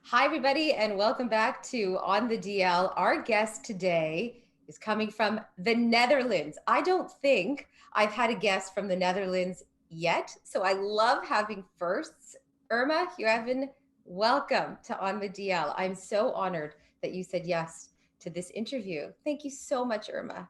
Hi, everybody, and welcome back to On the DL. Our guest today is coming from the Netherlands. I don't think I've had a guest from the Netherlands yet, so I love having firsts. Irma Hueven, welcome to On the DL. I'm so honored that you said yes to this interview. Thank you so much, Irma.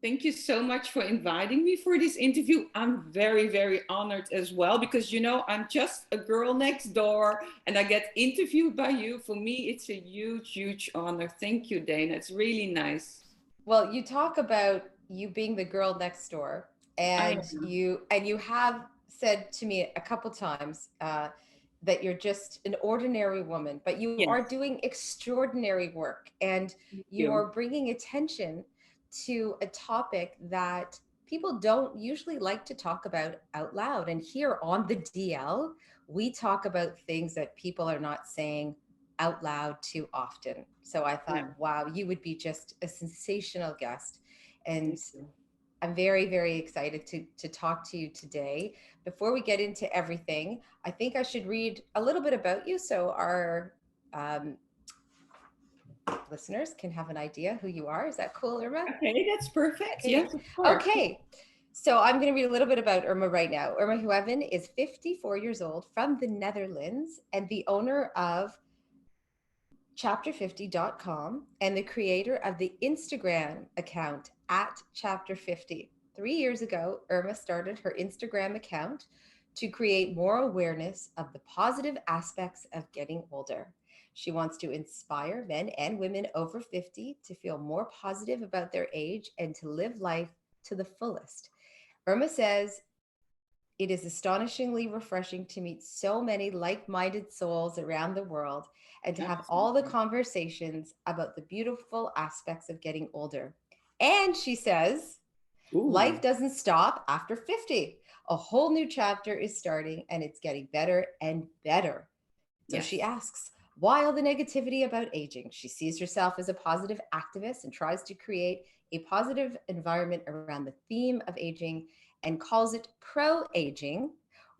Thank you so much for inviting me for this interview. I'm very, very honored as well because, I'm just a girl next door and I get interviewed by you. For me, it's a huge, huge honor. Thank you, Dana. It's really nice. Well, you talk about you being the girl next door, I and am. you have said to me a couple times that you're just an ordinary woman, but you are Yes. doing extraordinary work, and Thank you you. are bringing attention to a topic that people don't usually like to talk about out loud. And here on the DL, we talk about things that people are not saying out loud too often. So I thought, Yeah. wow, you would be just a sensational guest. And Thank you. I'm very, very excited to talk to you today. Before we get into everything, I think I should read a little bit about you so our um, listeners can have an idea who you are. Is that cool, Irma? Okay, that's perfect. Okay. Yes, of course. Okay. So I'm going to read a little bit about Irma right now. Irma Hueven is 54 years old from the Netherlands and the owner of chapter50.com and the creator of the Instagram account at chapter50. 3 years ago, Irma started her Instagram account to create more awareness of the positive aspects of getting older. She wants to inspire men and women over 50 to feel more positive about their age and to live life to the fullest. Irma says it is astonishingly refreshing to meet so many like minded souls around the world and to have all the Absolutely. conversations about the beautiful aspects of getting older. And she says, life Ooh, doesn't stop after 50. A whole new chapter is starting and it's getting better and better. So she yes. asks, why all the negativity about aging? She sees herself as a positive activist and tries to create a positive environment around the theme of aging and calls it pro aging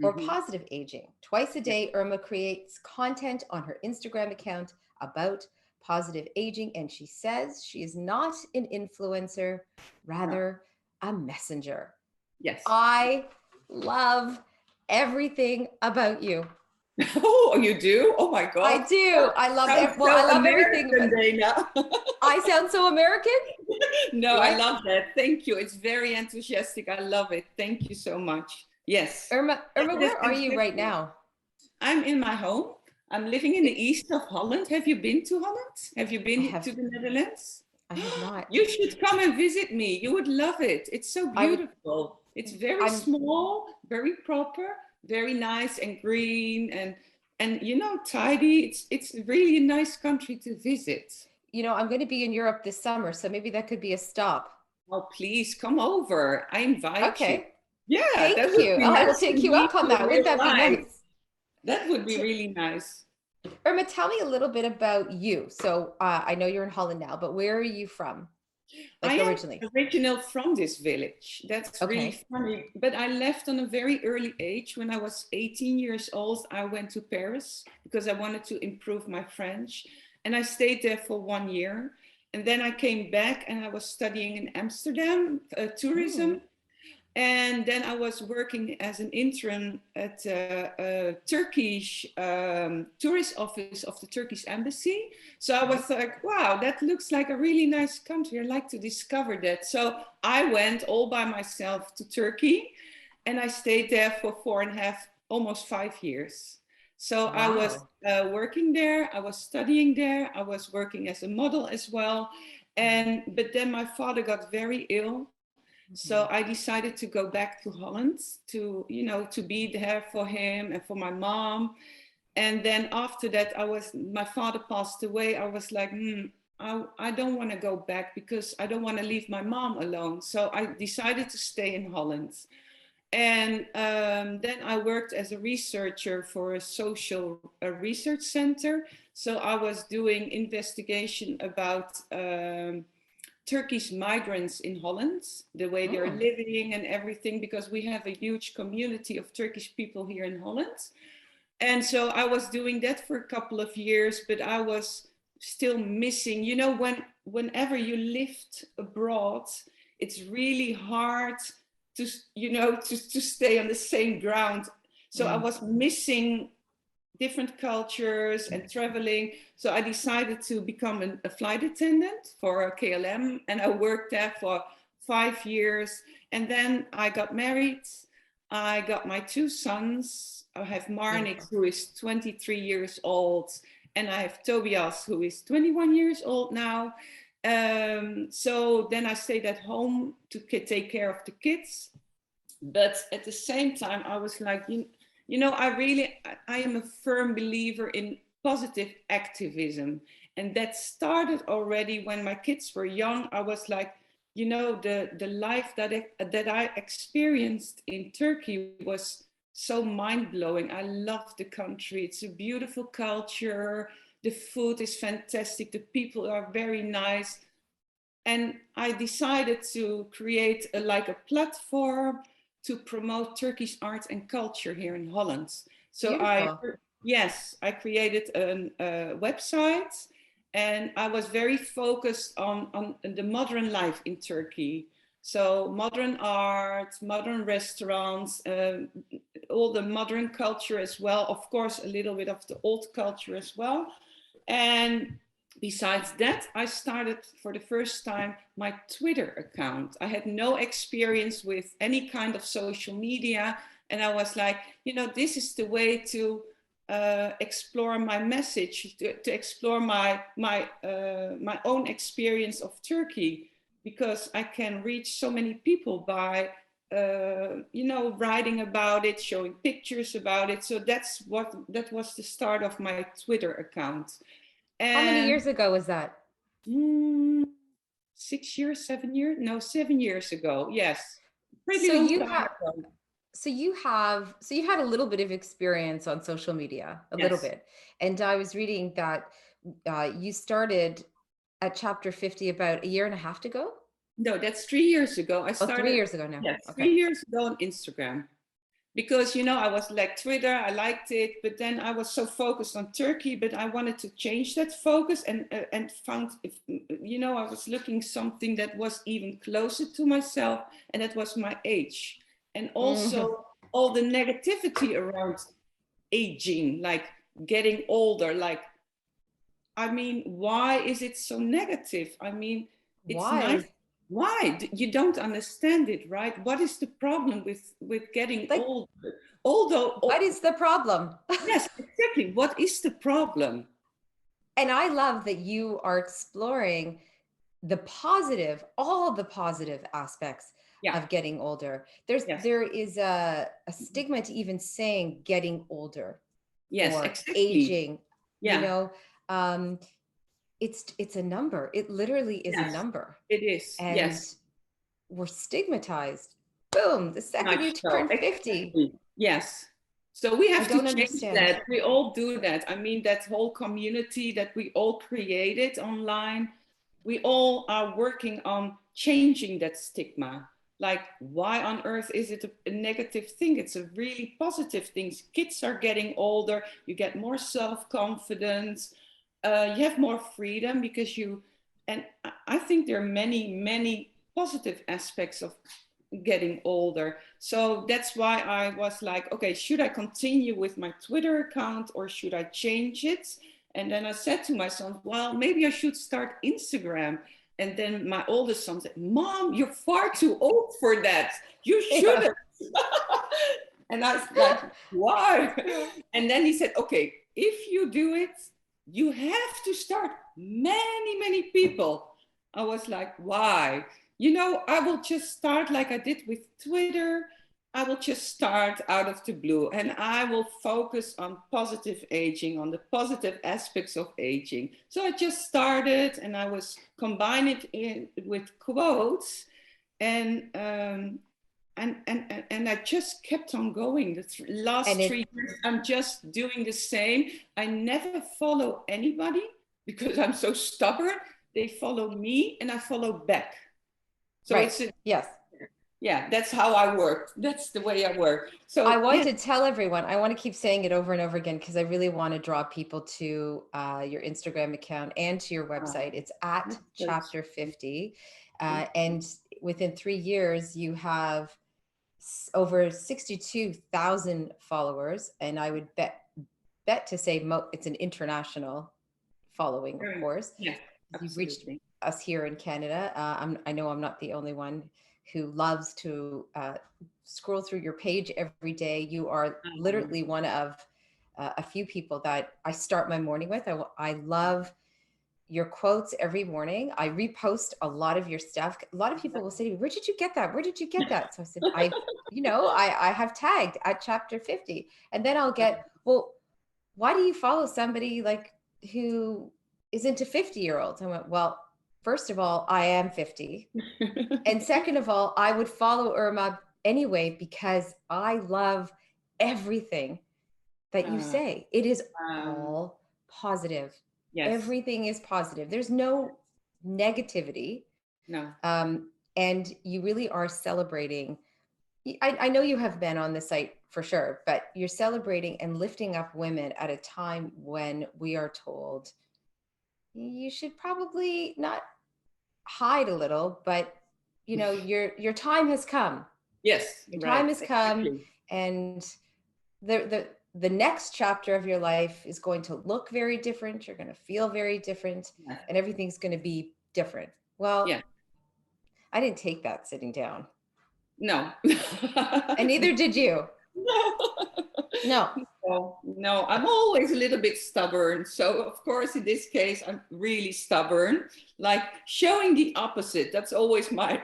or Mm-hmm. positive aging. Twice a Yes. day, Irma creates content on her Instagram account about positive aging, and she says she is not an influencer, No. rather, a messenger. Yes. I love everything about you. Oh, you do? Oh my I God. do. I love Sounds well, I so love everything, American, but Dana. I sound so American. No, Do I I? love that. Thank you. It's very enthusiastic. I love it. Thank you so much. Yes, Irma, that's where are you right exactly. now? I'm in my home. I'm living in the east of Holland. Have you been to Holland? Have you I been have to the Netherlands? I have not. You should come and visit me. You would love it. It's so I would beautiful. It's very I'm small, very proper, very nice and green and tidy. It's really a nice country to visit. I'm going to be in Europe this summer, so maybe that could be a stop. Oh, please come over. I invite you. Okay. Yeah, that Thank would you. be I will nice to take you meet up on you in that. Wouldn't real that be life. nice? That would be T- really nice. Irma, tell me a little bit about you. So I know you're in Holland now, but where are you from? I Like am originally? original from this village. That's really Okay. funny. But I left on a very early age. When I was 18 years old, I went to Paris because I wanted to improve my French. And I stayed there for 1 year. And then I came back and I was studying in Amsterdam, tourism. Mm. And then I was working as an intern at a Turkish tourist office of the Turkish embassy. So I was Nice. like, wow, that looks like a really nice country. I'd like to discover that. So I went all by myself to Turkey and I stayed there for 4.5, almost 5 years. So I was Wow. working there, I was studying there, I was working as a model as well. But then my father got very ill, so I Mhm. decided to go back to Holland to be there for him and for my mom. And then after that, my father passed away. I was like, I don't want to go back because I don't want to leave my mom alone. So I decided to stay in Holland. And then I worked as a researcher for a social research center. So I was doing investigation about Turkish migrants in Holland, the way they're Mm. living and everything, because we have a huge community of Turkish people here in Holland. And so I was doing that for a couple of years, but I was still missing, you know, whenever you lived abroad, it's really hard to, you know, to stay on the same ground. So I was missing different cultures and traveling. So I decided to become a flight attendant for KLM, and I worked there for 5 years. And then I got married. I got my two sons. I have Marnix, who is 23 years old, and I have Tobias, who is 21 years old now. So then I stayed at home to take care of the kids. But at the same time, I was like, you know, I am a firm believer in positive activism. And that started already when my kids were young. I was like, you know, the life that I experienced in Turkey was so mind-blowing. I love the country. It's a beautiful culture. The food is fantastic. The people are very nice. And I decided to create like a platform to promote Turkish art and culture here in Holland. So I created a website, and I was very focused on the modern life in Turkey. So modern art, modern restaurants, all the modern culture as well. Of course, a little bit of the old culture as well. And besides that, I started for the first time my Twitter account. I had no experience with any kind of social media. And I was like, you know, this is the way to explore my message, to explore my own experience of Turkey, because I can reach so many people by, you know, writing about it, showing pictures about it. So that was the start of my Twitter account. And how many years ago was that? 6 years, 7 years? No, 7 years ago. Yes. Pretty long time ago. So you had a little bit of experience on social media, a little bit. And I was reading that you started at Chapter 50 about a year and a half ago? No, that's 3 years ago. I started 3 years ago now. Yes, okay. 3 years ago on Instagram. Because, you know, I was like Twitter, I liked it, but then I was so focused on Turkey, but I wanted to change that focus and found, you know, I was looking something that was even closer to myself, and that was my age. And also all the negativity around aging, like getting older, like, I mean, why is it so negative? I mean, it's nice. Why? You don't understand it, right? What is the problem with getting older? Although, what is the problem? Yes, exactly. What is the problem? And I love that you are exploring the positive, all the positive aspects of getting older. There is a stigma to even saying getting older. Yes, or exactly. Aging. You know, it's a number. It literally is a number. It is. And we're stigmatized. Boom, the second you turn 50. Exactly. Yes. So we have to change that. We all do that. I mean, that whole community that we all created online, we all are working on changing that stigma. Like, why on earth is it a negative thing? It's a really positive thing. Kids are getting older. You get more self-confidence. You have more freedom because and I think there are many, many positive aspects of getting older. So that's why I was like, okay, should I continue with my Twitter account or should I change it? And then I said to myself, well, maybe I should start Instagram. And then my oldest son said, Mom, you're far too old for that. You shouldn't. And I was like, why? And then he said, okay, if you do it, you have to start many, many people. I was like, why? You know, I will just start like I did with Twitter. I will just start out of the blue and I will focus on positive aging, on the positive aspects of aging. So I just started and I was combining it with quotes and I just kept on going. The last 3 years, I'm just doing the same. I never follow anybody because I'm so stubborn. They follow me and I follow back. So right. Yes. Yeah, that's how I work. That's the way I work. I So want yeah. to tell everyone, I want to keep saying it over and over again because I really want to draw people to your Instagram account and to your website. It's at That's so chapter 50. true. And within 3 years, you have over 62,000 followers. And I would bet to say it's an international following, of course. Yeah, You've reached absolutely. us here in Canada. I know I'm not the only one who loves to scroll through your page every day. You are literally one of a few people that I start my morning with. I love your quotes every morning. I repost a lot of your stuff. A lot of people will say to me, "Where did you get that? Where did you get that?" So I said, I have tagged at chapter 50. And then I'll get, well, why do you follow somebody like who is into 50-year-olds? I went, well, first of all, I am 50. And second of all, I would follow Irma anyway because I love everything that you say. It is all positive. Yes. Everything is positive. There's no negativity. No. And you really are celebrating. I know you have been on the site for sure, but you're celebrating and lifting up women at a time when we are told you should probably not hide a little, but your time has come. Yes, Your right. time has come, Exactly. and the next chapter of your life is going to look very different. You're going to feel very different, Yeah. and everything's going to be different. Well, Yeah. I didn't take that sitting down. No. And neither did you. No. No. No, I'm always a little bit stubborn. So of course, in this case, I'm really stubborn. Like showing the opposite. That's always my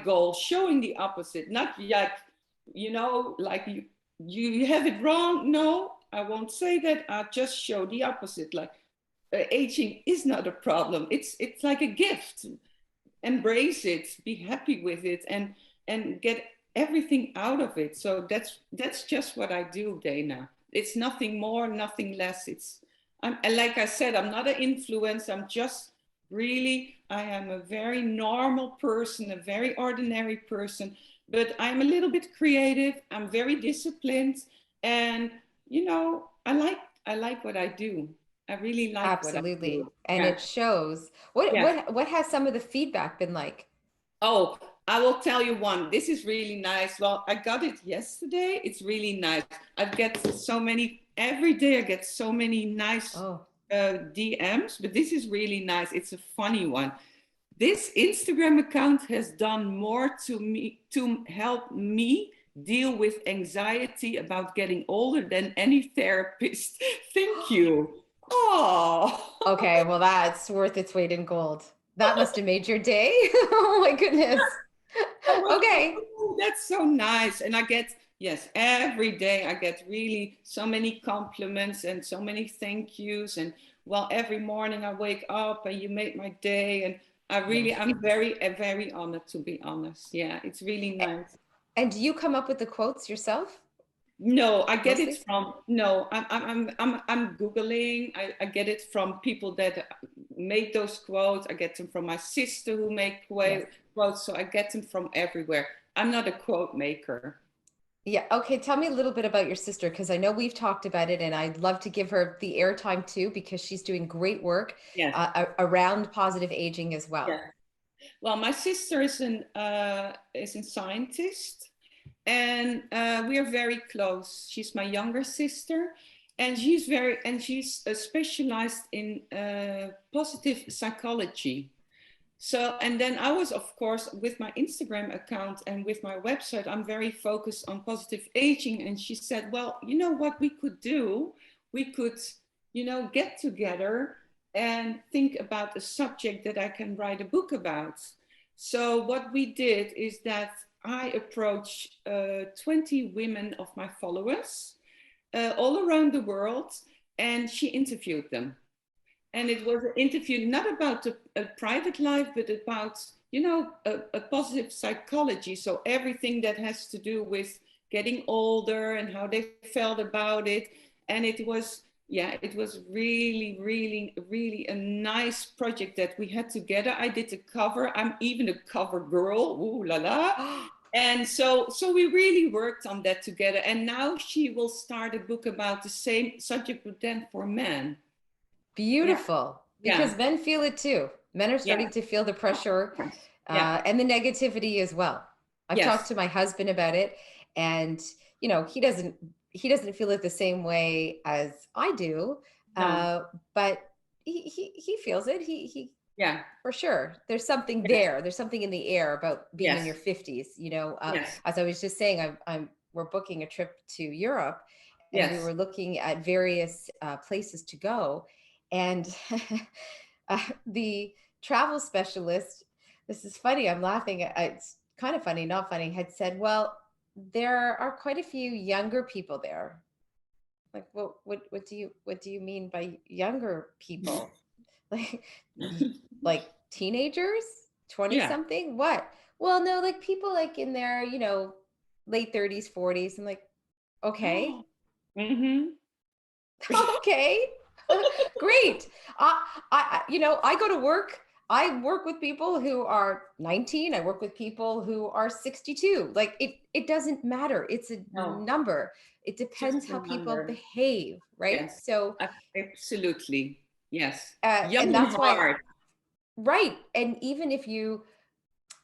goal. Showing the opposite, not like like you have it wrong. No, I won't say that. I'll just show the opposite. Like aging is not a problem. It's like a gift. Embrace it. Be happy with it, and get everything out of it. So that's just what I do, Dana. It's nothing more, nothing less. And like I said, I'm not an influence. I'm just really, I am a very normal person, a very ordinary person, but I'm a little bit creative. I'm very disciplined, and I like what I do. I really like what I Absolutely. do. And Yeah. it shows. What Yeah. what has some of the feedback been like? Oh, I will tell you one. This is really nice. Well, I got it yesterday. It's really nice. I get so many, every day I get so many nice Oh, DMs, but this is really nice. It's a funny one. This Instagram account has done more to help me deal with anxiety about getting older than any therapist. Thank you. Oh. okay. Well, that's worth its weight in gold. That must have made your day. Oh my goodness. I was like, Okay. oh, that's so nice. And I get, yes, every day I get really so many compliments and so many thank yous. And well, every morning I wake up and you make my day. And I'm very honored, to be honest. Yeah, it's really nice. And do you come up with the quotes yourself No, I get it mostly? from, no, I'm Googling. I get it from people that made those quotes. I get them from my sister who make Yes. quotes. So I get them from everywhere. I'm not a quote maker. Yeah. Okay. Tell me a little bit about your sister because I know we've talked about it and I'd love to give her the airtime too because she's doing great work Yes. around positive aging as well. Yeah. Well, my sister is a scientist, and we are very close. She's my younger sister, and she's specialized in positive psychology. So, and then I was, of course, with my Instagram account and with my website, I'm very focused on positive aging. And she said, well, you know what we could do? We could, get together and think about a subject that I can write a book about. So, what we did is that I approached 20 women of my followers all around the world, and she interviewed them. And it was an interview not about a private life, but about a positive psychology. So everything that has to do with getting older and how they felt about it. And it was really, really, really a nice project that we had together. I did the cover. I'm even a cover girl. Ooh la la. And so we really worked on that together. And now she will start a book about the same subject, but then for men. Yeah, Beautiful. yeah, Because men feel it too. Men are yeah, starting to feel the pressure yeah, and the negativity as well. I've talked yes, to my husband about it, and he doesn't feel it the same way as I do, no, but he feels it. He yeah, for sure. There's something yes, there. There's something in the air about being in yes, your 50s. yes, As I was just saying, we're booking a trip to Europe, and we yes. were looking at various places to go, and the travel specialist. This is funny. I'm laughing. It's kind of funny, not funny. Had said, "Well, there are quite a few younger people there." Like, well, what do you mean by younger people? Like, like teenagers, 20 Yeah. something? What? Well, no, like people like in their, late 30s, 40s. I'm like, okay, Mm-hmm. okay, great. I go to work. I work with people who are 19. I work with people who are 62. Like it doesn't matter. It's a No, number. It depends just how people remember. behave, right? Yes, So, absolutely. Yes. and Young in that's why, heart. right. And even if you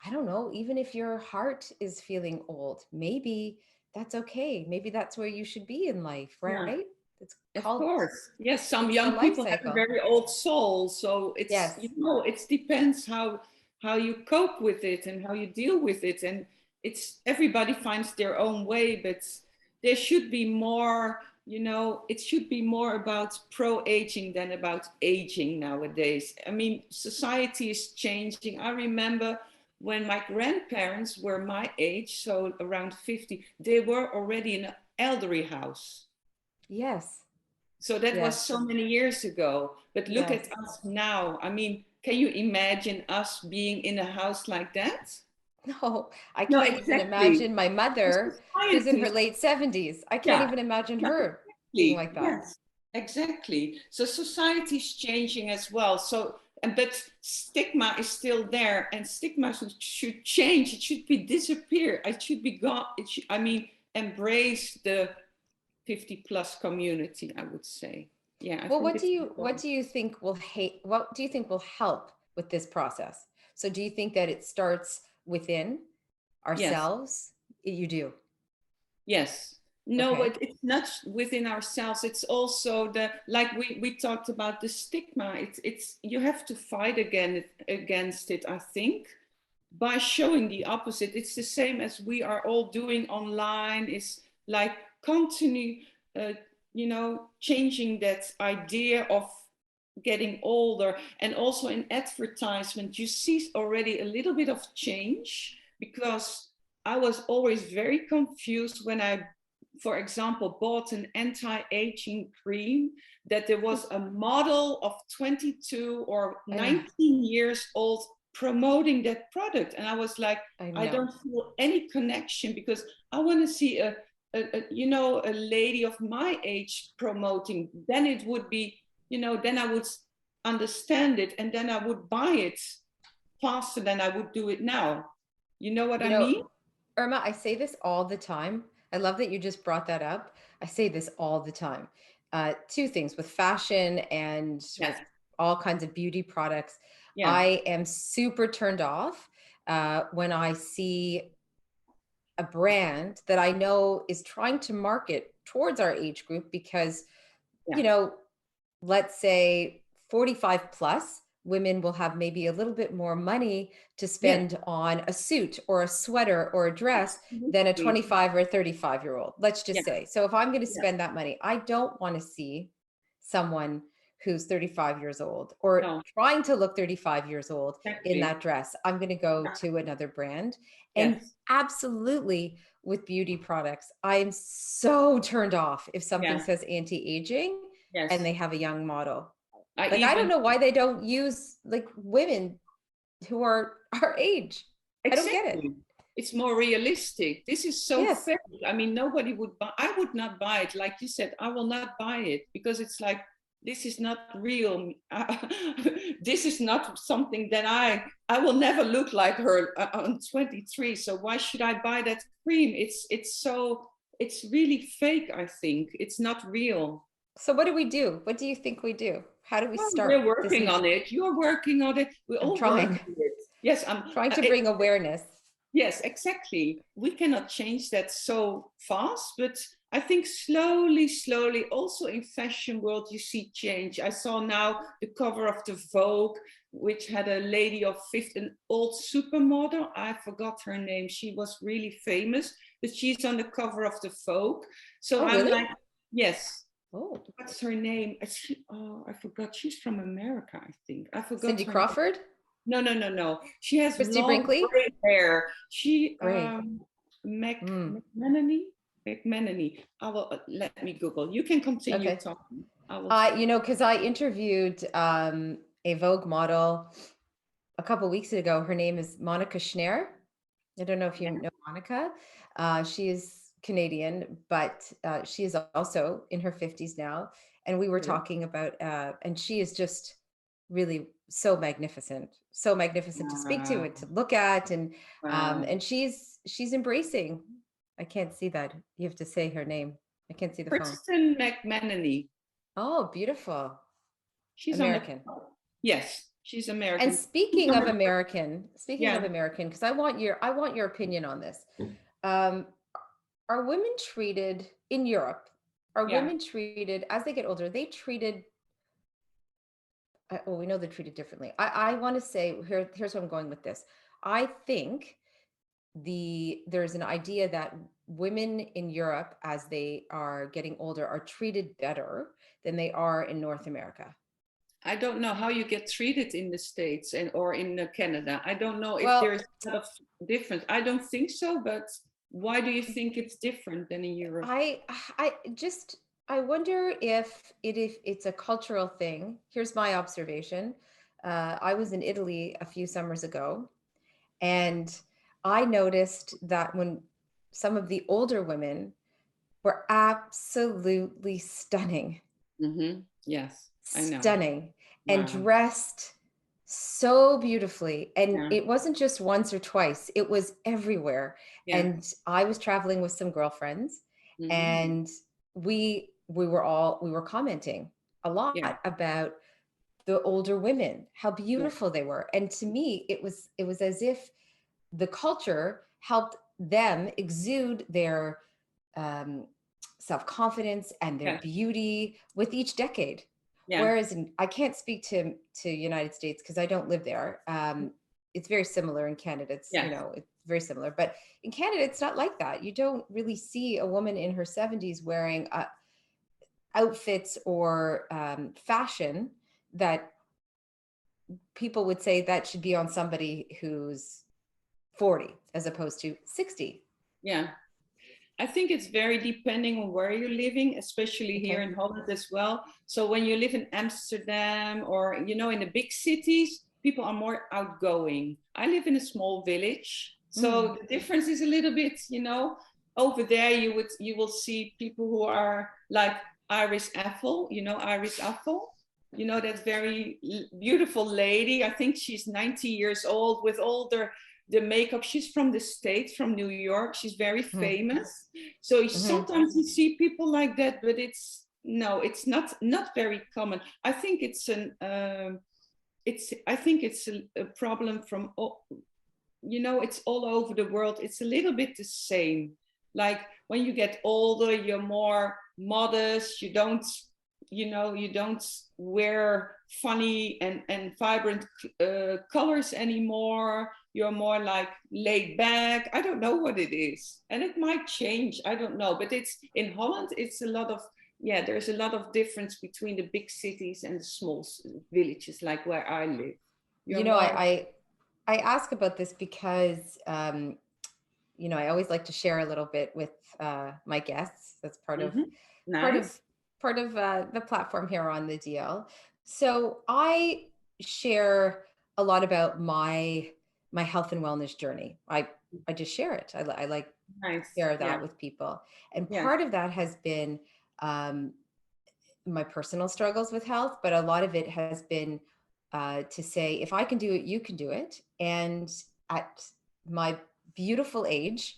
I don't know, even if your heart is feeling old, maybe that's okay. Maybe that's where you should be in life, Yeah, right? It's of called, course. Yes, some it's the young life people have a cycle. very old soul, so it's, Yes. it depends how you cope with it and how you deal with it, and it's everybody finds their own way, but there should be more, it should be more about pro-aging than about aging nowadays. I mean, society is changing. I remember when my grandparents were my age, so around 50, they were already in an elderly house. Yes. So that was Yes. so many years ago. But look Yes. at us now. I mean, can you imagine us being in a house like that? No, I No, can't even exactly. imagine my The mother who's in her society, late 70s. I can't yeah, even imagine yeah, her being exactly. like that. Yes, exactly. So society is changing as well. So, but stigma is still there, and stigma should change. It should be disappear. It should be gone. I mean, embrace the 50 plus community, I would say. Yeah, I Well, think it's what important. do you think will hate what do you think will help with this process? So do you think that it starts within Yes. ourselves? You do. Yes. No, Okay. but it's not within ourselves. It's also the, like we talked about the stigma. It's you have to fight against it, I think, by showing the opposite. It's the same as we are all doing online. It's like continue, uh, changing that idea of getting older. And also in advertisement, you see already a little bit of change, because I was always very confused when I, for example, bought an anti-aging cream, that there was a model of 22 or I 19 years old promoting that product. And I was like, I I know. don't feel any connection, because I want to see a lady of my age promoting. Then it would be, then I would understand it, and then I would buy it faster than I would do it now. You know what You I know, mean? Irma, I say this all the time. I love that you just brought that up. I say this all the time. Two things with fashion and Yes. with all kinds of beauty products. Yeah. I am super turned off when I see a brand that I know is trying to market towards our age group because, Yeah. you know, let's say 45 plus women will have maybe a little bit more money to Yes. spend on a suit or a sweater or a dress than a Absolutely. 25 or a 35-year-old, let's Yeah. just say. So if I'm going to Yeah. spend that money, I don't want to see someone who's 35 years old or No. trying to look 35 years old in Exactly. that dress. I'm going to go Yeah. to another brand. And Yes. absolutely with beauty products, I'm so turned off if something Yeah. says anti-aging and Yes. they have a young model. I Like, I don't even know why they don't use like women who are our age. I don't get it. exactly. It's more realistic. This is so Yes. fake. I mean, nobody would buy. I would not buy it. Like you said, I will not buy it, because it's like this is not real. This is not something that I will never look like her on 23. So why should I buy that cream? It's really fake. I think it's not real. So what do we do? What do you think we do? How do we Well, start we're this working new? on it. You're working on it. We I'm all work trying, on it. Yes, trying to bring awareness. yes, exactly. We cannot change that so fast, but I think slowly, slowly, also in fashion world, you see change. I saw now the cover of the Vogue, which had a lady of 50, an old supermodel. I forgot her name. She was really famous, but she's on the cover of the Vogue. So Oh, I'm really? like, yes. Oh, What's her name? Oh, I forgot. She's from America, I think. I forgot Cindy her name. Crawford, No, no, no, no. She has Christy long Brinkley. gray hair. She Great. Mm, McMenemy. McMenemy. I will let me Google. You can continue okay. talking. I will see. Because I interviewed a Vogue model a couple weeks ago. Her name is Monica Schneider. I don't know if you Yeah. know Monica. She is Canadian, but she is also in her 50s now. And we were Really? talking about, and she is just really so magnificent to speak to Wow. and to look at, Wow. and she's embracing. I can't see that. You have to say her name. I can't see the phone. Kristen McMenemy. Oh, beautiful. She's on the. American. Yes, she's And American. speaking of American, Yeah. because I want your opinion on this. Um, are women treated in Europe? Are Yeah. women treated as they get older? They treated. Well, we know they're treated differently. I want to say here's where I'm going with this. I think there's an idea that women in Europe, as they are getting older, are treated better than they are in North America. I don't know how you get treated in the States and or in Canada. I don't know if Well, there's a lot of difference. I don't think so, but why do you think it's different than in Europe? I wonder if it's a cultural thing. Here's my observation. I was in Italy a few summers ago, and I noticed that when some of the older women were absolutely stunning, Yes, I know. stunning, and Wow. dressed so beautifully. And Yeah. it wasn't just once or twice, it was everywhere. Yeah. And I was traveling with some girlfriends, hmm and we were commenting a lot Yeah. about the older women, how Yeah. beautiful they were. And to me, it was as if the culture helped them exude their um, self-confidence and their Yeah. beauty with each decade. Yeah. Whereas I can't speak to United States because I don't live there. It's very similar in Canada. Yes. It's very similar, but in Canada, it's not like that. You don't really see a woman in her 70s wearing outfits or fashion that people would say that should be on somebody who's 40 as opposed to 60. Yeah. I think it's very depending on where you're living, especially here Okay. in Holland as well. So when you live in Amsterdam or in the big cities, people are more outgoing. I live in a small village, Mm. so the difference is a little bit, over there you will see people who are like Iris Apfel, Iris Apfel. That very beautiful lady. I think she's 90 years old with all the makeup. She's from the States, from New York. She's very Mm. famous. So Mm-hmm. sometimes you see people like that, but it's not very common. I think it's a problem from all, it's all over the world. It's a little bit the same. Like when you get older, you're more modest. You don't wear funny and vibrant colors anymore. You're more like laid back. I don't know what it is, and it might change. I don't know, but it's in Holland. It's a lot of yeah. There's a lot of difference between the big cities and the small villages, like where I live. You're You know, more. I ask about this because I always like to share a little bit with my guests. That's part of Mhm. part of Nice. part of the platform here on the DL. So I share a lot about my health and wellness journey. I just share it. I like to Nice. share Yeah. that with people, and Yeah. part of that has been um, my personal struggles with health, but a lot of it has been to say, if I can do it, you can do it. And at my beautiful age,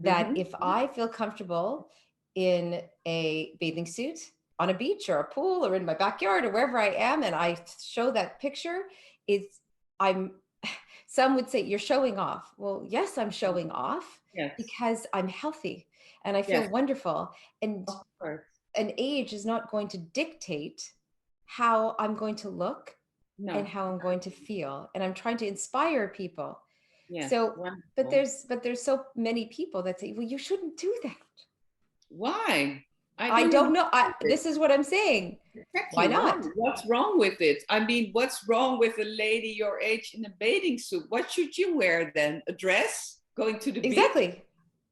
that Mm-hmm. if I feel comfortable in a bathing suit on a beach or a pool or in my backyard or wherever I am, and I show that picture, it's I'm some would say you're showing off. Well, yes, I'm showing off Yes. because I'm healthy and I feel Yes. wonderful. And Of course. an age is not going to dictate how I'm going to look and No. how I'm going to feel. And I'm trying to inspire people. Yes. So, Wonderful. but there's so many people that say, well, you shouldn't do that. Why? I I don't don't know. understand it. This is what I'm saying. Exactly Why why? not? What's wrong with it? I mean, what's wrong with a lady your age in a bathing suit? What should you wear then? A dress? Going to the beach? Exactly.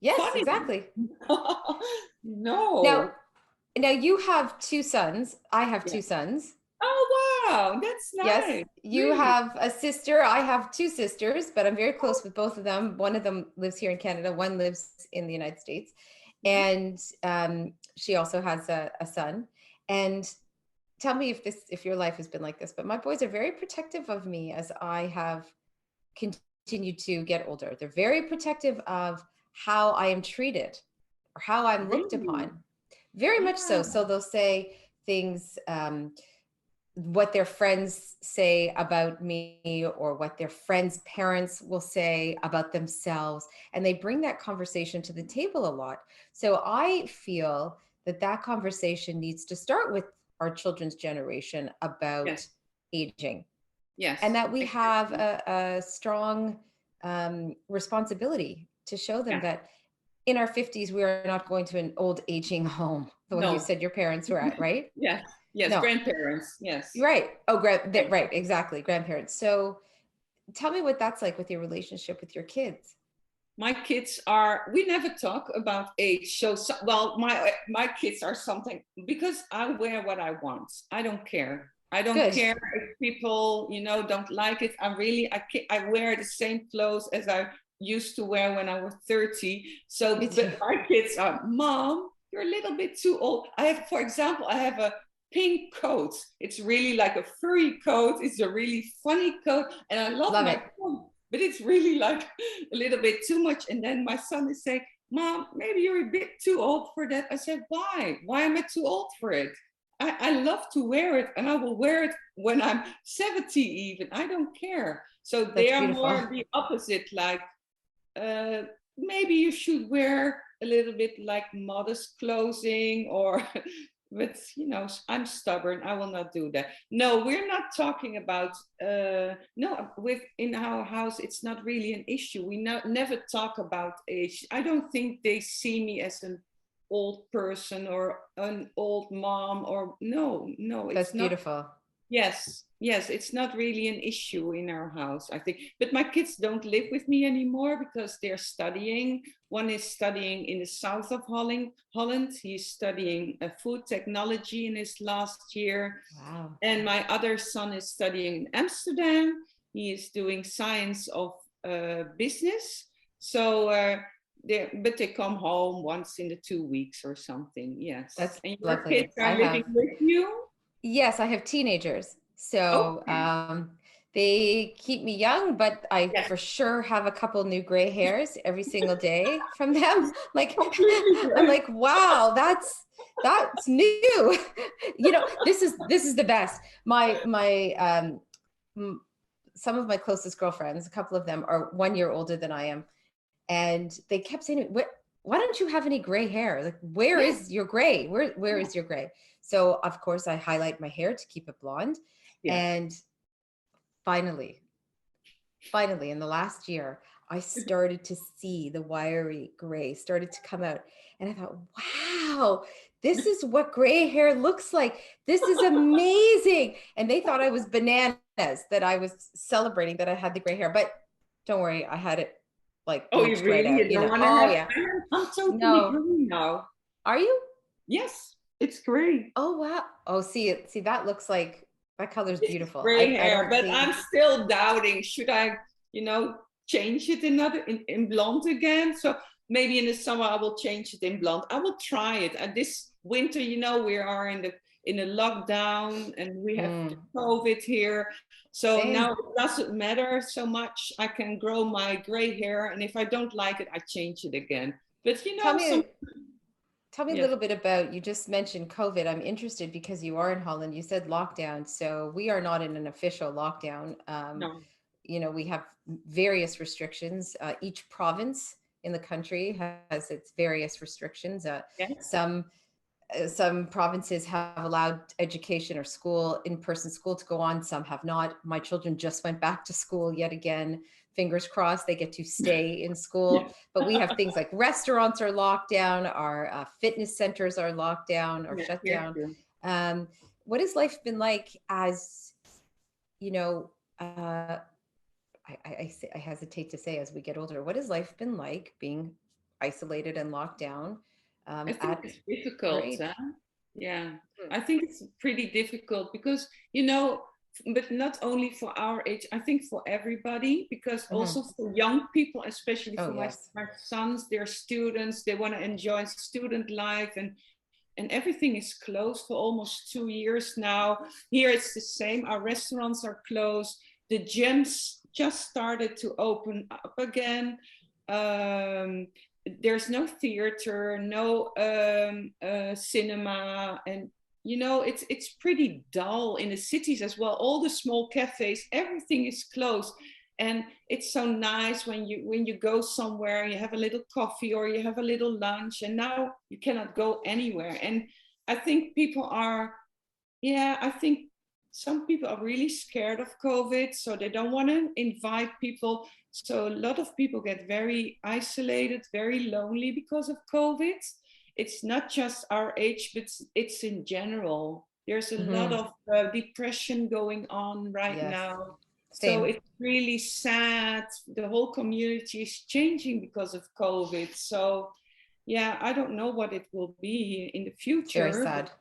Yes, Funny. exactly. Now, No. now you have two sons. I have Yeah. two sons. Oh, wow. That's Yes, nice. you Really? have a sister. I have two sisters, but I'm very close with both of them. One of them lives here in Canada, one lives in the United States. Mhm. And she also has a son. And tell me if your life has been like this, but my boys are very protective of me as I have continued to get older. They're very protective of how I am treated or how I'm looked Really? upon. Very much so. Ah, So they'll say things, what their friends say about me or what their friends' parents will say about themselves. And they bring that conversation to the table a lot. So I feel that that conversation needs to start with our children's generation about yes. aging, and Yes. that we have Exactly. a strong responsibility to show them Yeah. that in our 50s, we are not going to an old aging home the way you No. said your parents were at, right? Yes. Yes. No. Grandparents. Yes. Right. Oh, Yes. right, exactly. Grandparents. So tell me what that's like with your relationship with your kids. My kids are, we never talk about age. So well, my kids are something, because I wear what I want. I don't care. I don't Good. care if people, don't like it. I wear the same clothes as I used to wear when I was 30. So, Me too. but my kids are, Mom, you're a little bit too old. For example, I have a pink coat. It's really like a furry coat. It's a really funny coat. And I love Love my it. coat, but it's really like a little bit too much. And then my son is saying, Mom, maybe you're a bit too old for that. I said, why? Why am I too old for it? I love to wear it, and I will wear it when I'm 70 even. I don't care. So they That's are beautiful. more the opposite, like, uh, maybe you should wear a little bit like modest clothing, or but I'm stubborn, I will not do that. No, we're not talking about no, within our house it's not really an issue. We never talk about age. I don't think they see me as an old person or an old mom, or no, That's it's not. beautiful. Yes, yes, it's not really an issue in our house, I think. But my kids don't live with me anymore because they're studying. One is studying in the south of Holland. He's studying food technology in his last year. Wow. And my other son is studying in Amsterdam. He is doing science of business. So, but they come home once in the 2 weeks or something. Yes. That's And your kids lovely. are living with you? Yes, I have teenagers. So Okay. they keep me young, but I Yes. for sure have a couple new gray hairs every single day from them. Like Completely I'm great. like, wow, that's new. This is the best. My m- some of my closest girlfriends, a couple of them are 1 year older than I am, and they kept saying, why don't you have any gray hair? Like, where Yes. is your gray? Where Yeah. is your gray? So of course I highlight my hair to keep it blonde. Yes. And finally, finally in the last year, I started to see the wiry gray started to come out. And I thought, wow, this is what gray hair looks like. This is amazing. And they thought I was bananas that I was celebrating that I had the gray hair. But don't worry, I had it like Oh, you bleached right really? out, You don't want to Oh have? yeah. I'm totally No. green now. Are you? Yes, it's great. Oh wow. Oh, see that looks like that color's This is beautiful. gray I hair, don't but see. I'm still doubting. Should I, change it in blonde again? So maybe in the summer I will change it in blonde. I will try it. And this winter, we are in a lockdown, and we have Mm, COVID here. So now same. it doesn't matter so much. I can grow my gray hair, and if I don't like it, I change it again. But Tell some, me, tell me a yes, little bit about, you just mentioned COVID. I'm interested because you are in Holland. You said lockdown. So we are not in an official lockdown. no, We have various restrictions. Each province in the country has its various restrictions. yes, Some some provinces have allowed education or school, in-person school, to go on. Some have not. My children just went back to school yet again. Fingers crossed they get to stay in school. yes, But we have things like restaurants are locked down, our fitness centers are locked down or yes, shut here down. too. Um, what has life been like as, you know, I hesitate to say, as we get older, what has life been like being isolated and locked down I think at it's your difficult, huh? age? Yeah, Hmm. I think it's pretty difficult because, but not only for our age, I think for everybody, because Mhm. also for young people, especially Oh, for yes. my sons, they're students, they want to enjoy student life, and everything is closed for almost 2 years now. Here it's the same. Our restaurants are closed. The gyms just started to open up again. Um, there's no theater, no cinema, and it's pretty dull in the cities as well. All the small cafes, everything is closed, and it's so nice when you go somewhere, you have a little coffee or you have a little lunch, and now you cannot go anywhere. And I think people are, yeah, I think some people are really scared of COVID, so they don't want to invite people. So a lot of people get very isolated, very lonely because of COVID. It's not just our age, but it's in general. There's a lot Hmm. of depression going on right Yes. now. So Same. it's really sad. The whole community is changing because of COVID. So yeah, I don't know what it will be in the It's very future, but sad.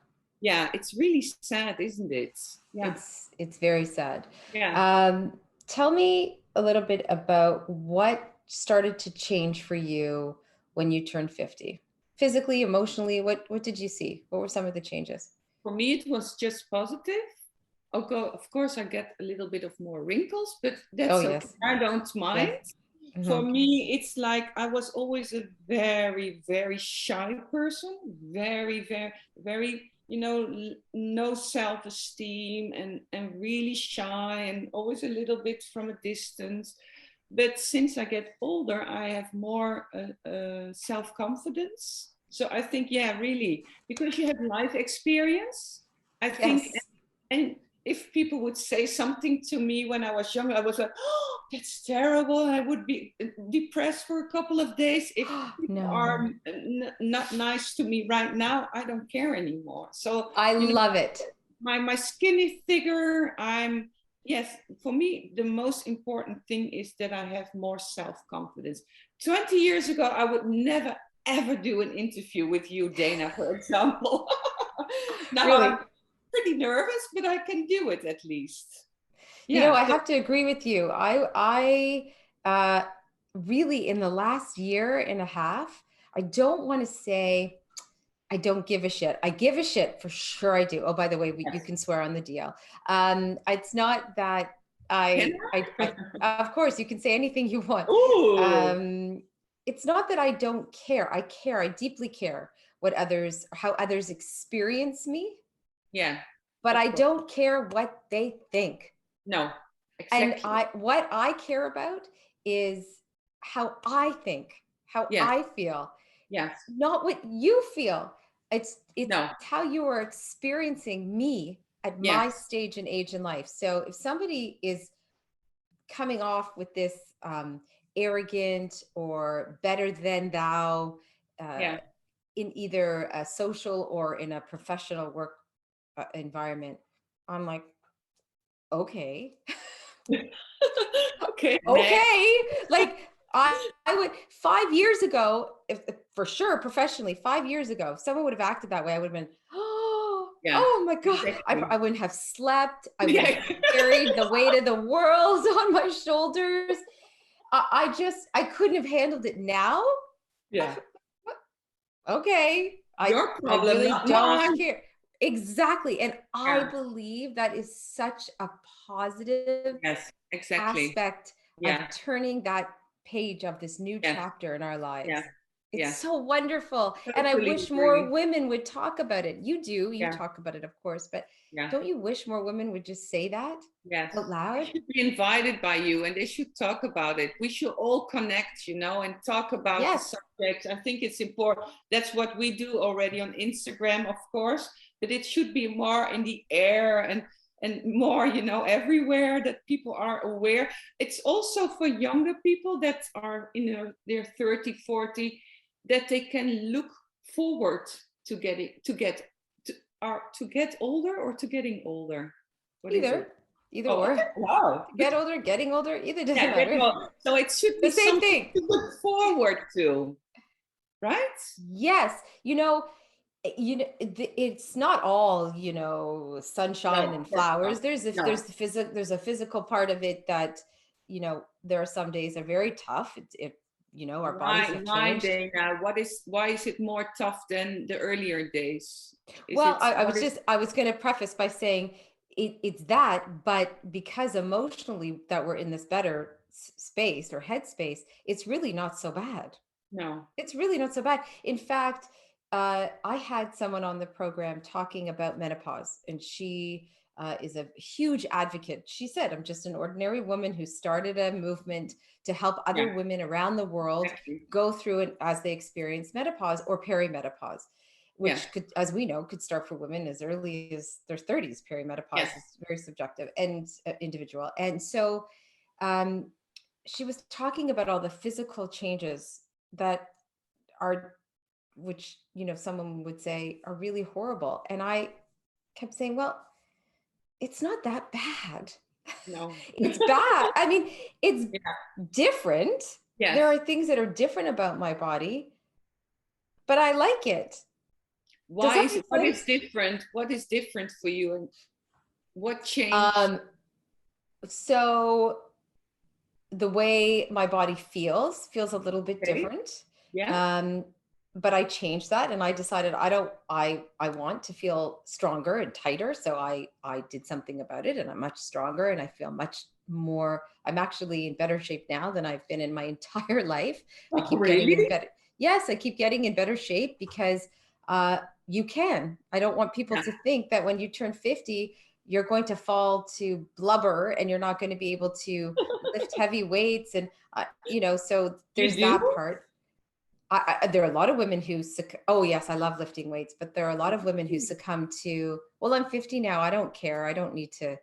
yeah, it's really sad, isn't it? Yeah, It's very sad. yeah. Um, Tell me a little bit about what started to change for you when you turned 50. Physically, emotionally, what did you see? What were some of the changes? For me, it was just positive. Okay, of course, I get a little bit of more wrinkles, but Oh, that's okay. yes. I don't Yes. mind. For Hmm. me, it's like I was always a very, very shy person, very, very, very, no self-esteem and really shy and always a little bit from a distance. But since I get older, I have more self-confidence. So I think, yeah, really, because you have life experience, I think, Yes. and if people would say something to me when I was younger, I was like, oh, that's terrible. I would be depressed for a couple of days. If people No. are not nice to me right now, I don't care anymore. So, I you know, love it. my skinny figure, yes, for me, the most important thing is that I have more self-confidence. 20 years ago, I would never, ever do an interview with you, Dana, for example. Now I'm Really. pretty nervous, but I can do it at least. Yeah. I So, have to agree with you. I really, in the last year and a half, I don't want to say I don't give a shit. I give a shit for sure. I do. Oh, by the way, you yes. can swear on the DL. It's not that Can of course, you can say anything you want. I? Ooh. Um, it's not that I don't care. I care. I deeply care how others experience me, Yeah, but of I course. don't care what they think. No, And exactly. what I care about is how I think, how Yes, I feel, yes. not what you feel. It's No, how you are experiencing me at my yes. stage and age in life. So if somebody is coming off with this arrogant or better than thou, uh, Yeah. in either a social or in a professional work environment, I'm like, okay. Okay, next. Okay, like I would 5 years ago, if for sure professionally, 5 years ago, if someone would have acted that way, I would have been, oh, Yeah, oh my God. exactly. I wouldn't have slept. I would have Yeah. carried the weight of the world on my shoulders. I couldn't have handled it now. Yeah. Okay. Your I problem, really not don't mine. care. Exactly. And I Yeah. believe that is such a positive Yes. Exactly. aspect of Yeah. turning that page of this new Yes. chapter in our Yeah. lives. It's Yeah. so wonderful. And I Totally wish more agree. women would talk about it. You do, you Yeah. talk about it, of course, but Yeah. don't you wish more women would just say that Yes. out They loud? should be invited by you and they should talk about it. We should all connect, and talk about the Yes. subject. I think it's important. That's what we do already on Instagram, of course, but it should be more in the air and more, everywhere that people are aware. It's also for younger people that are, their 30, 40, that they can look forward to getting to get older or to getting older. What is it? Either. Either Oh, okay. or. Wow. Get older, getting older, either doesn't Yeah, get matter. well. So it should The be same something thing. to look forward to, right? Yes. It's not all, sunshine No, and of course not. flowers. There's a No. there's a physical part of it that, there are some days are very tough. Our bodies have Why, changed. Dana? Why is it more tough than the earlier days? Is Well, it what is I was going to preface by saying it's that, but because emotionally that we're in this better space or headspace, it's really not so bad. no? It's really not so bad. In fact, I had someone on the program talking about menopause, and she is a huge advocate. She said, I'm just an ordinary woman who started a movement to help Yeah, other women around the world exactly. go through it as they experience menopause or perimenopause, Yes, which could, as we know, could start for women as early as their 30s. yes, Perimenopause is very subjective and individual. And so um, she was talking about all the physical changes that are, which someone would say are really horrible, and I kept saying, well, it's not that bad. no. It's bad. I mean, it's Yeah, different. yes. There are things that are different about my body, but I like it. Does Why that is it? make What is sense? different? What is different for you, and what changed? um so the way my body feels a little bit Okay. different. Yeah. um but I changed that, and I decided I don't I want to feel stronger and tighter, so I did something about it, and I'm much stronger, and I feel much more. I'm actually in better shape now than I've been in my entire life. I Oh, keep getting in really? better Yes, I keep getting in better shape because uh you can. I don't want people Yeah. to think that when you turn 50 you're going to fall to blubber and you're not going to be able to lift heavy weights. And so You there's that do? part. There are a lot of women who oh yes, I love lifting weights, but there are a lot of women who succumb to, well, I'm 50 now, I don't care, I don't need to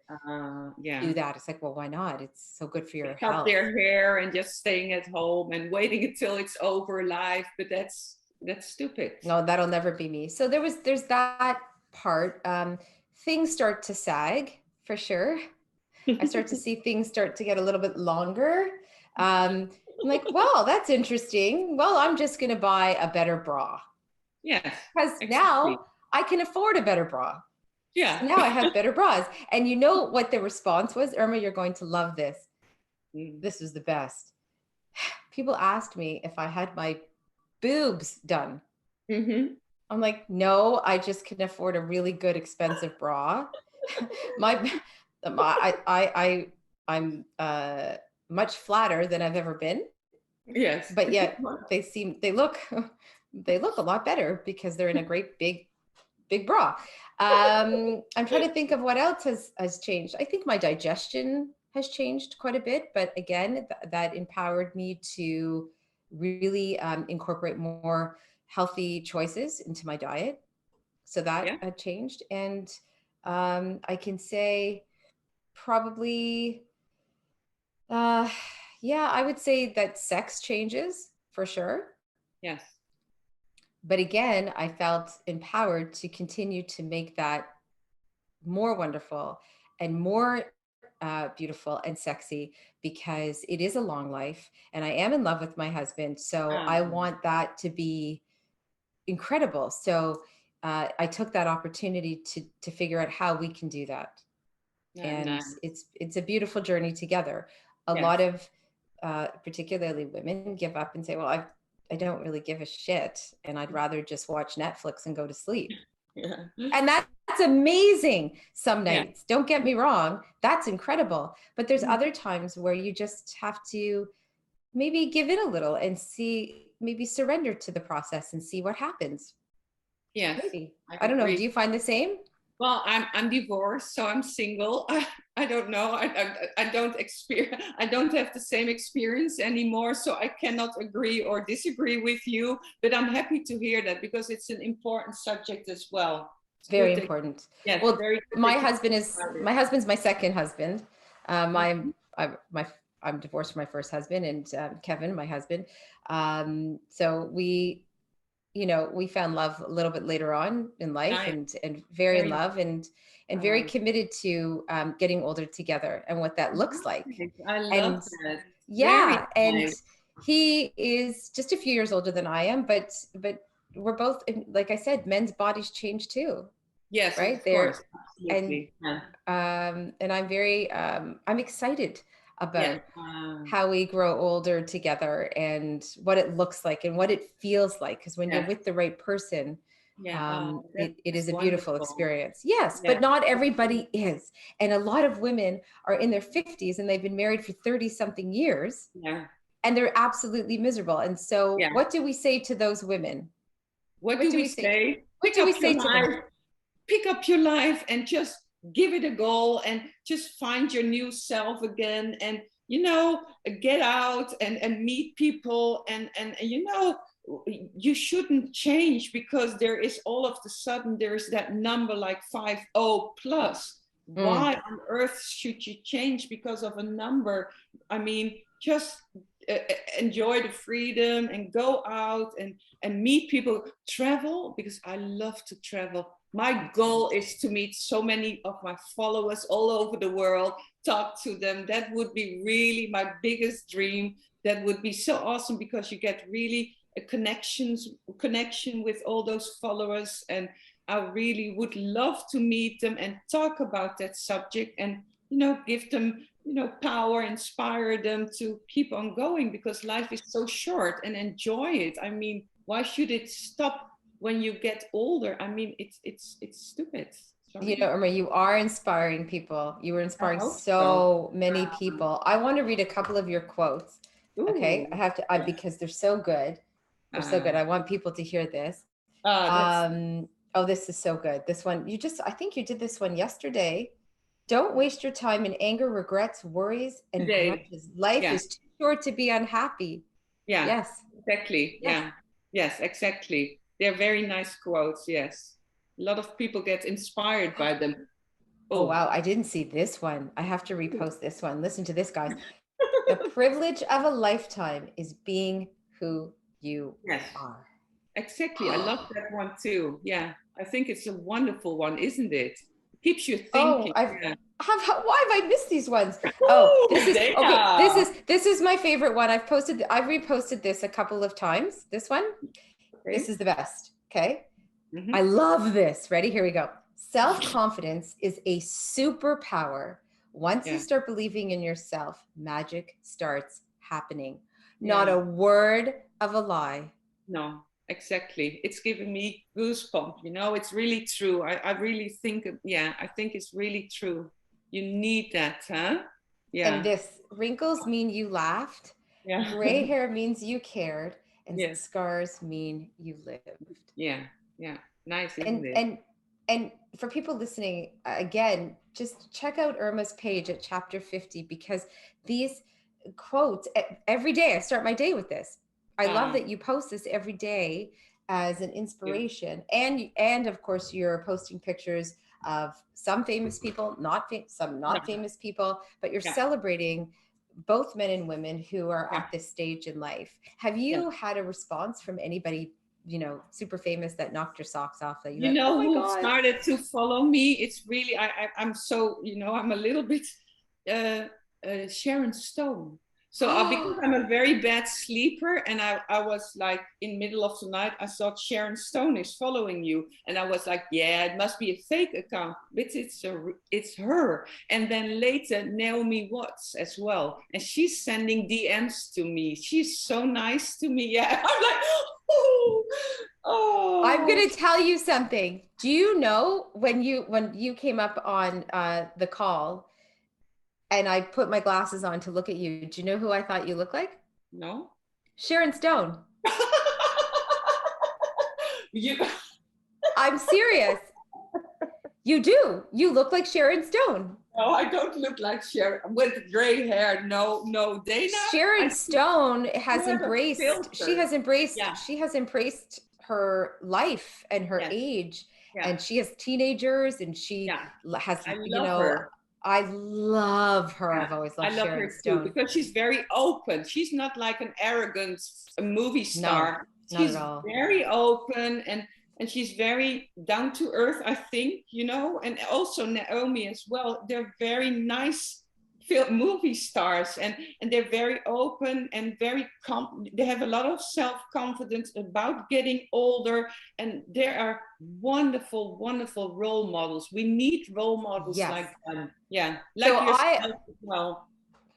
Yeah. do that. It's like, well, why not? It's so good for They your cut health. their hair and just staying at home and waiting until it's over life, but that's stupid. No, that'll never be me. So there's that part. Things start to sag for sure. I start to see things start to get a little bit longer. I'm like, well, that's interesting. Well, I'm just going to buy a better bra Yes, because exactly. now I can afford a better bra. So Yeah. now I have better bras. And you know what the response was? Irma, you're going to love this. Mm. This was the best. People asked me if I had my boobs done. Mm-hmm. I'm like, no, I just can afford a really good expensive bra. my I'm much flatter than I've ever been, Yes. but yet they look they look a lot better because they're in a great big bra. I'm trying to think of what else has changed. I think my digestion has changed quite a bit, but again, that empowered me to really incorporate more healthy choices into my diet. So that Yeah. changed. And I can say probably, uh, yeah, I would say that sex changes for sure. Yes. But again, I felt empowered to continue to make that more wonderful and more beautiful and sexy because it is a long life and I am in love with my husband. So I want that to be incredible. So I took that opportunity to figure out how we can do that. Yeah. And Nice. it's a beautiful journey together. A lot Yes. of particularly women give up and say, well, I don't really give a shit and I'd rather just watch Netflix and go to sleep. Yeah. And that's That's amazing. Some Yeah. nights, don't get me wrong, that's incredible. But there's Mhm. other times where you just have to maybe give in a little and see, maybe surrender to the process and see what happens. Yes, Maybe. I I don't know. agree. Do you find the same? Well, I'm divorced, so I'm single. I don't know. I don't experience. I don't have the same experience anymore, so I cannot agree or disagree with you. But I'm happy to hear that because it's an important subject as well. It's Very good that, important. yes, Well, very good that you my husband's my second husband. Mhm. I'm divorced from my first husband, and Kevin, my husband. So we, we found love a little bit later on in life, Nice, and very in very love, and very uh, committed to getting older together and what that looks like. nice. I love And that. Very yeah, and nice. he is just a few years older than I am, but we're both, like I said, men's bodies change too, Yes, of right? course, And absolutely. Yeah, I'm very I'm excited yeah. about how we grow older together and what it looks like and what it feels like, because when you're Yes, with the right person, yeah. Oh, it that's is a beautiful wonderful. experience. Yes, Yeah. but not everybody is. And a lot of women are in their 50s and they've been married for 30 something years Yeah. and they're absolutely miserable. And so Yeah. what do we say to those women? What What do do we we say? say? What do we say to them? Pick up your life and just give it a go and just find your new self again and get out and meet people and you shouldn't change because there is all of the sudden there's that number like 50 plus. Mm, Why on earth should you change because of a number? I mean, just enjoy the freedom and go out and meet people, travel, because I love to travel. My goal is to meet so many of my followers all over the world, talk to them. That would be really my biggest dream. That would be so awesome because you get really a connection with all those followers, and I really would love to meet them and talk about that subject and give them power, inspire them to keep on going because life is so short, and enjoy it. I mean, why should it stop when you get older? I mean, it's stupid. Sorry. Irma, you are inspiring people. You were I inspiring hope so. so many people. I want to read a couple of your quotes. Okay, I Ooh, have to, yeah. because they're so good. They're so good. I want people to hear this. That's Oh, this is so good. This one, I think you did this one yesterday. Don't waste your time in anger, regrets, worries, and today. grudges. Life Yeah, is too short to be unhappy. yeah, Yes, exactly. yes. Yeah, yes, exactly. They're very nice quotes. Yes, a lot of people get inspired by them. Oh, Oh, wow. I didn't see this one. I have to repost this one. Listen to this, guys. The privilege of a lifetime is being who you yes, are. exactly. I love that one too. Yeah, I think it's a wonderful one, isn't it? It keeps you Oh, thinking. Yeah. why have I missed these ones? Oh, Ooh, this is okay. Dana. This is my favorite one. I've reposted this a couple of times. This one, this Okay. is the best. Okay. I Mm-hmm. love this. Ready? Here we go. Self-confidence is a superpower. Once you Yeah, start believing in yourself, magic starts happening. Not yeah. a word of a lie. No, exactly. It's giving me goosebumps. It's really true. I really think, yeah, I think it's really true. You need that, huh? And Yeah, this, wrinkles mean you laughed, yeah, gray hair means you cared, and yes, scars mean you lived. yeah, yeah. Nice, isn't And it? and and for people listening, again, just check out Irma's page at chapter 50, because these quotes, every day I start my day with this. I love Uh, that you post this every day as an you. inspiration, and of course you're posting pictures of some famous people, some No, not famous people, but you're yeah, celebrating both men and women who are yeah, at this stage in life. Have yeah. you had a response from anybody, super famous, that knocked your socks off, that you You like, oh know my who God? started to follow me? It's really, I'm so, I'm a little bit uh, Sharon Stone. So because I'm a very bad sleeper, and I was like in middle of the night, I thought Sharon Stone is following you, and I was like, yeah, it must be a fake account, but it's her. And then later Naomi Watts as well, and she's sending DMs to me. She's so nice to me. Yeah, I'm like, oh. I'm Oh, gonna tell you something. Do you know when you came up on the call and I put my glasses on to look at you, do you know who I thought you looked like? no. Sharon Stone. You, I'm serious. You do. You look like Sharon Stone. no, I don't look like Sharon with gray hair. No, no, Dana. Sharon I think Stone you have a filter. Yeah, she has embraced her life and her yes, age, yeah, and she has teenagers, and she yeah. has, I you love know, her. I love her. Yeah, I've always I loved love Sharon her too Stone. because she's very open. She's not like an arrogant movie No, star. not at She's all. very open and she's very down to earth, I think, you know, and also Naomi as well. They're very nice movie stars and they're very open and very they have a lot of self-confidence about getting older, and there are wonderful, wonderful role models. We need role models Yes. like them. Yeah, So like yourself as well.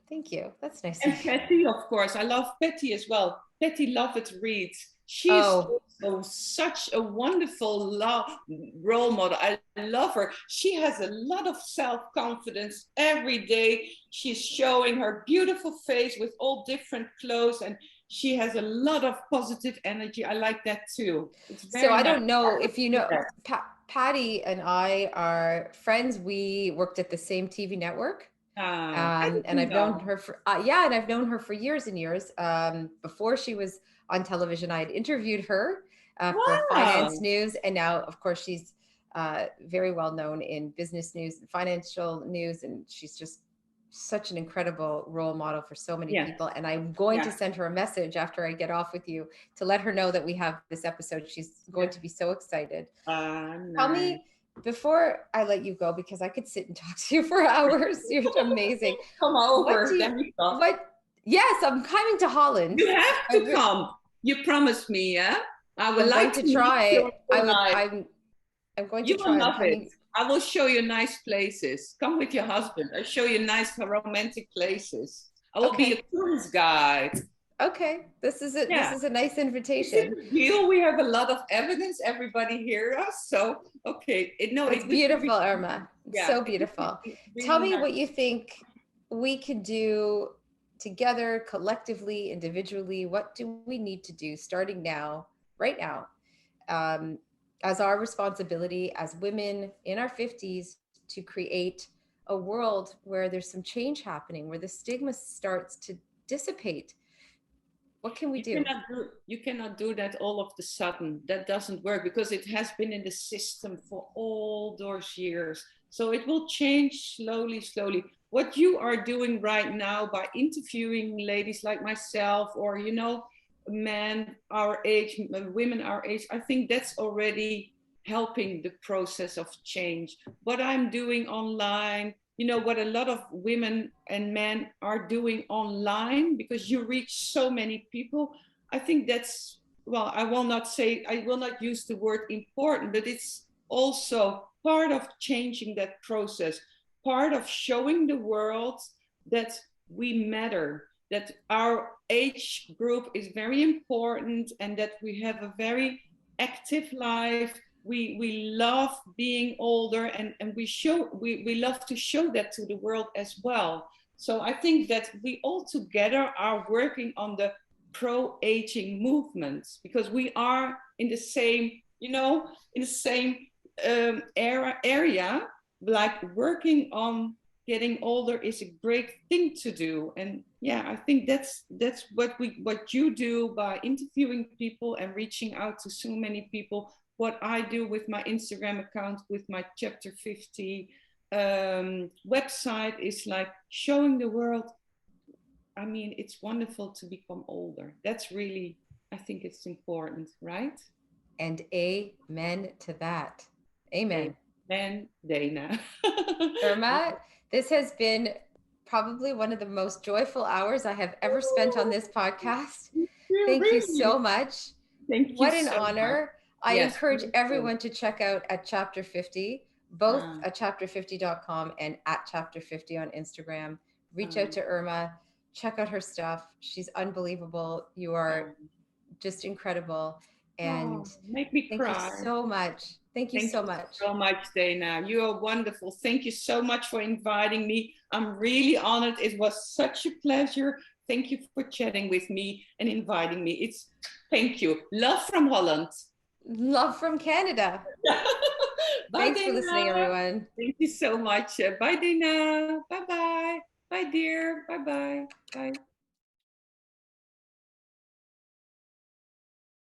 thank you. That's nice of And you. Patty, of course. I love Patty as well. Patty Lovett Reed. She is Oh, also such a wonderful role model. I love her. She has a lot of self-confidence every day. She's showing her beautiful face with all different clothes, and she has a lot of positive energy. I like that too. It's so very I nice. don't know if you know, That. Patty and I are friends. We worked at the same TV network. I And didn't I've known know. her for yeah, and I've known her for years and years. Before she was on television, I had interviewed her for finance Wow. news, and now, of course, she's very well known in business news and financial news, and she's just such an incredible role model for so many Yeah. people. And I'm going to Yeah. send her a message after I get off with you to let her know that we have this episode. She's Yeah. going to be so excited. Tell Nice. me, before I let you go, because I could sit and talk to you for hours. You're amazing. Come What over, do you, then we talk. what, yes, I'm coming to Holland. You have I to re- come. You promised me, yeah? I would I'm going like to to meet you try. in real life. I'm going to You will try. I'm love it. coming. I will show you nice places. Come with your husband. I'll show you nice romantic places. I will be a Okay. tourist guide. Okay. This Yeah. is a nice Is it invitation. a deal? We have a lot of evidence. Everybody hear us. So, okay. It's It would be, beautiful, Irma. It's yeah, so it would beautiful. be Tell really me nice. what you think we could do together, collectively, individually. What do we need to do starting now, right now, um, as our responsibility as women in our 50s to create a world where there's some change happening, where the stigma starts to dissipate? What can we do? You cannot do that all of the sudden. That doesn't work because it has been in the system for all those years. So it will change slowly, slowly. What you are doing right now by interviewing ladies like myself, or you know, men our age, women our age, I think that's already helping the process of change. What I'm doing online, you know, what a lot of women and men are doing online, because you reach so many people. I think that's, well, I will not use the word important, but it's also part of changing that process, part of showing the world that we matter, that our age group is very important, and that we have a very active life. We love being older, and we love to show that to the world as well. So I think that we all together are working on the pro-aging movement, because we are in the same, you know, in the same area, like working on getting older is a great thing to do. And yeah, I think that's what you do by interviewing people and reaching out to so many people. What I do with my Instagram account, with my Chapter 50 website, is like showing the world. I mean, it's wonderful to become older. That's really, I think it's important, right? And amen to that. Amen. Amen, Dana. Irma, this has been probably one of the most joyful hours I have ever spent on this podcast. Thank you so Really, much. thank you What an so much. honor. I Yes, encourage me too. everyone to check out at Chapter 50, both Um, at chapter50.com and at Chapter 50 on Instagram. Reach out um, to Irma, check out her stuff. She's unbelievable. You are um, just incredible. And Oh, make me thank you cry. so much. Thank you Thank so you much. so much, Dana. You are wonderful. Thank you so much for inviting me. I'm really honored. It was such a pleasure. Thank you for chatting with me and inviting me. Thank you. Love from Holland. Love from Canada. Bye, Thanks for listening, Dana. everyone. Thank you so much. Bye, Dana. Bye-bye. Bye, dear. Bye-bye. Bye.